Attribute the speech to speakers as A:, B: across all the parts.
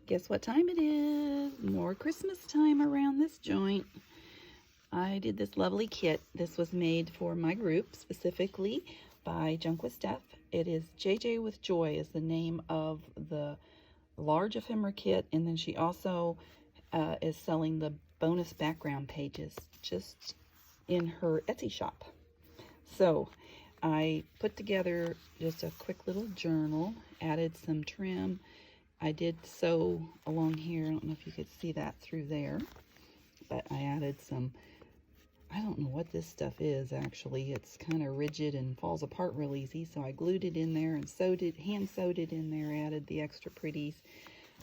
A: Guess what time it is? More Christmas time around this joint. I did this lovely kit. This was made for my group, specifically by Junk with Steph. It is JJ with Joy is the name of the large ephemera kit, and then she also is selling the bonus background pages just in her Etsy shop. So I put together just a quick little journal, added some trim. I did sew along here. I don't know if you could see that through there, but I added some, I don't know what this stuff is actually. It's kind of rigid and falls apart real easy, so I glued it in there and sewed it, hand sewed it in there, added the extra pretties,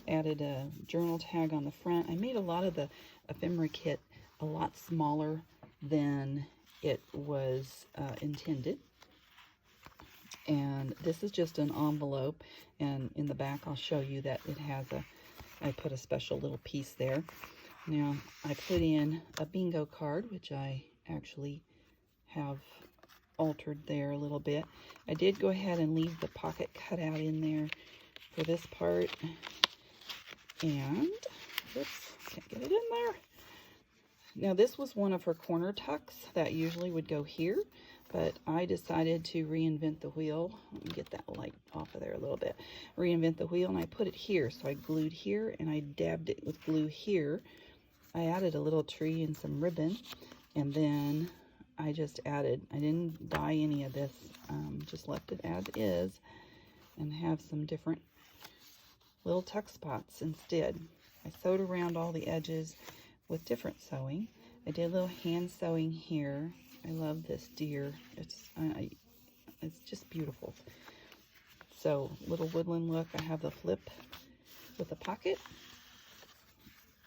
A: added a journal tag on the front. I made a lot of the ephemera kit a lot smaller than it was intended. And this is just an envelope, and in the back I'll show you that it has I put a special little piece there. Now I put in a bingo card, which I actually have altered there a little bit. I did go ahead and leave the pocket cut out in there for this part, and oops, can't get it in there. Now this was one of her corner tucks that usually would go here, but I decided to reinvent the wheel. Let me get that light off of there a little bit. Reinvent the wheel, and I put it here. So I glued here, and I dabbed it with glue here. I added a little tree and some ribbon, and then I just added, I didn't dye any of this, just left it as is, and have some different little tuck spots instead. I sewed around all the edges with different sewing. I did a little hand sewing here. I love this deer. It's just beautiful. So little woodland look. I have the flip with the pocket,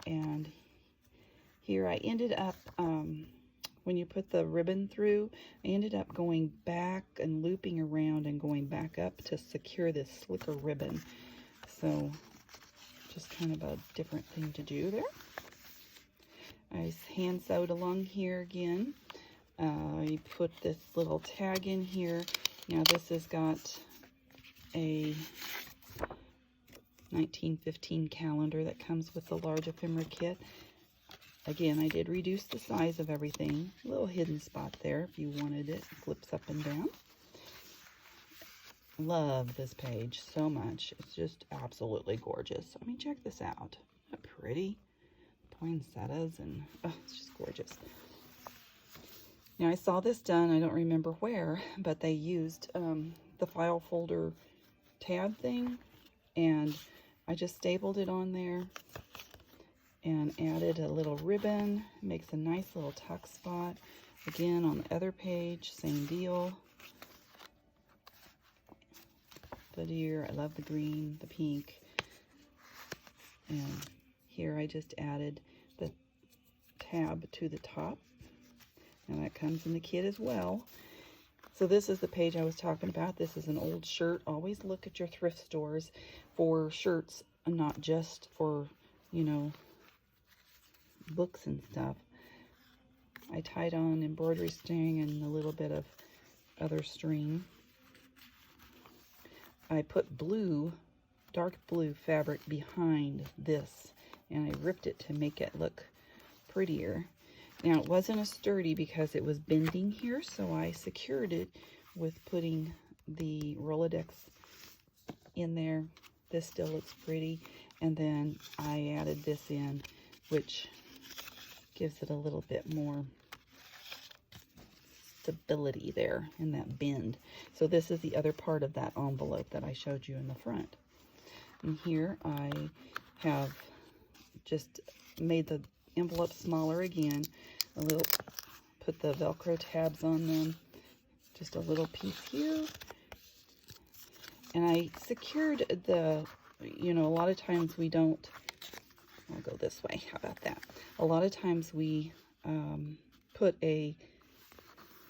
A: and here I ended up when you put the ribbon through, I ended up going back and looping around and going back up to secure this slicker ribbon. So just kind of a different thing to do there. I hand sewed along here again. I put this little tag in here. Now this has got a 1915 calendar that comes with the large ephemera kit. Again, I did reduce the size of everything. A little hidden spot there if you wanted it. It flips up and down. Love this page so much. It's just absolutely gorgeous. I mean, check this out. Isn't that pretty? Poinsettias, and oh, it's just gorgeous. Now I saw this done, I don't remember where, but they used the file folder tab thing, and I just stapled it on there and added a little ribbon. Makes a nice little tuck spot. Again, on the other page, same deal. The deer, I love the green, the pink, and here I just added the tab to the top. And that comes in the kit as well. So this is the page I was talking about. This is an old shirt. Always look at your thrift stores for shirts, not just for, you know, books and stuff. I tied on embroidery string and a little bit of other string. I put blue, dark blue fabric behind this, and I ripped it to make it look prettier. Now, it wasn't as sturdy because it was bending here, so I secured it with putting the Rolodex in there. This still looks pretty. And then I added this in, which gives it a little bit more stability there in that bend. So this is the other part of that envelope that I showed you in the front. And here I have just made the envelope smaller again, a little, put the Velcro tabs on them, just a little piece here, and I secured the, you know, a lot of times we don't, I'll go this way, how about that? A lot of times we put a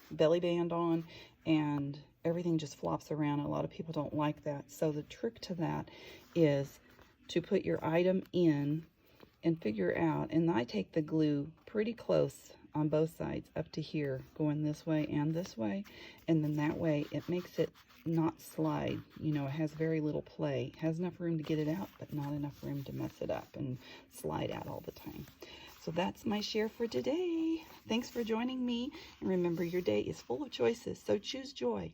A: belly band on and everything just flops around. A lot of people don't like that. So the trick to that is to put your item in and figure out, and I take the glue pretty close on both sides up to here, going this way and this way. And then that way it makes it not slide. You know, it has very little play. It has enough room to get it out, but not enough room to mess it up and slide out all the time. So that's my share for today. Thanks for joining me. And remember, your day is full of choices, so choose joy.